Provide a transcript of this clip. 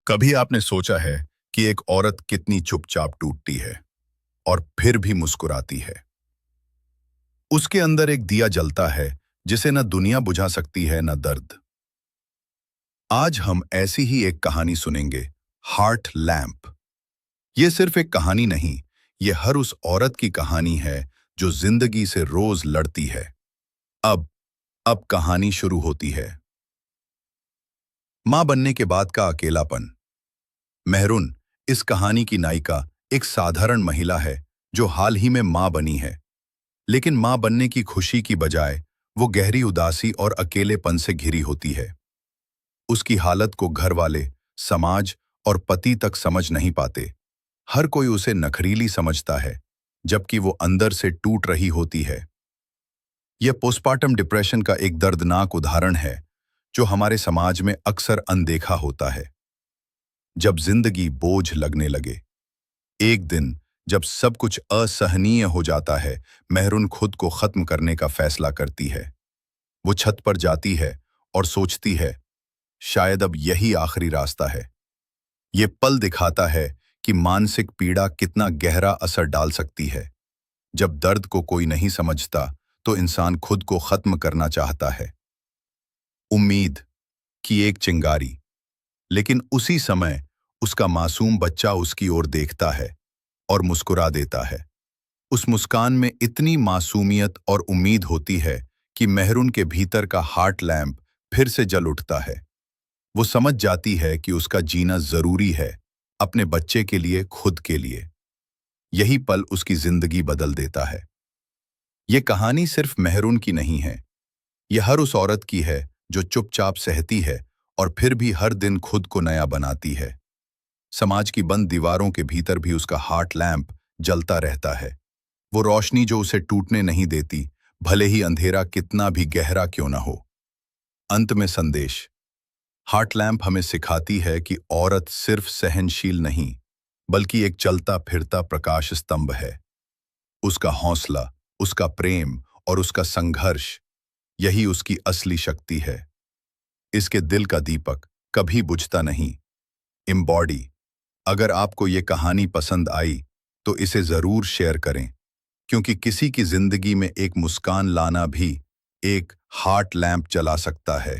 कभी आपने सोचा है कि एक औरत कितनी चुपचाप टूटती है और फिर भी मुस्कुराती है। उसके अंदर एक दिया जलता है जिसे न दुनिया बुझा सकती है न दर्द। आज हम ऐसी ही एक कहानी सुनेंगे, हार्ट लैम्प। ये सिर्फ एक कहानी नहीं, ये हर उस औरत की कहानी है जो जिंदगी से रोज लड़ती है। अब अब कहानी शुरू होती है। मां बनने के बाद का अकेलापन। मेहरुन, इस कहानी की नायिका, एक साधारण महिला है जो हाल ही में मां बनी है। लेकिन मां बनने की खुशी की बजाय वो गहरी उदासी और अकेलेपन से घिरी होती है। उसकी हालत को घर वाले, समाज और पति तक समझ नहीं पाते। हर कोई उसे नखरीली समझता है, जबकि वो अंदर से टूट रही होती है। यह पोस्टमार्टम डिप्रेशन का एक दर्दनाक उदाहरण है जो हमारे समाज में अक्सर अनदेखा होता है। जब जिंदगी बोझ लगने लगे, एक दिन जब सब कुछ असहनीय हो जाता है, मेहरुन खुद को खत्म करने का फैसला करती है। वो छत पर जाती है और सोचती है, शायद अब यही आखिरी रास्ता है। ये पल दिखाता है कि मानसिक पीड़ा कितना गहरा असर डाल सकती है। जब दर्द को कोई नहीं समझता तो इंसान खुद को खत्म करना चाहता है। उम्मीद की एक चिंगारी। लेकिन उसी समय उसका मासूम बच्चा उसकी ओर देखता है और मुस्कुरा देता है। उस मुस्कान में इतनी मासूमियत और उम्मीद होती है कि मेहरुन के भीतर का हार्ट लैम्प फिर से जल उठता है। वो समझ जाती है कि उसका जीना जरूरी है, अपने बच्चे के लिए, खुद के लिए। यही पल उसकी जिंदगी बदल देता है। ये कहानी सिर्फ मेहरुन की नहीं है, यह हर उस औरत की है जो चुपचाप सहती है और फिर भी हर दिन खुद को नया बनाती है। समाज की बंद दीवारों के भीतर भी उसका हार्ट लैम्प जलता रहता है। वो रोशनी जो उसे टूटने नहीं देती, भले ही अंधेरा कितना भी गहरा क्यों ना हो। अंत में संदेश। हार्ट लैम्प हमें सिखाती है कि औरत सिर्फ सहनशील नहीं, बल्कि एक चलता फिरता प्रकाश स्तंभ है। उसका हौसला, उसका प्रेम और उसका संघर्ष, यही उसकी असली शक्ति है। इसके दिल का दीपक कभी बुझता नहीं। एम्बॉडी। अगर आपको ये कहानी पसंद आई तो इसे जरूर शेयर करें, क्योंकि किसी की जिंदगी में एक मुस्कान लाना भी एक हार्ट लैम्प जला सकता है।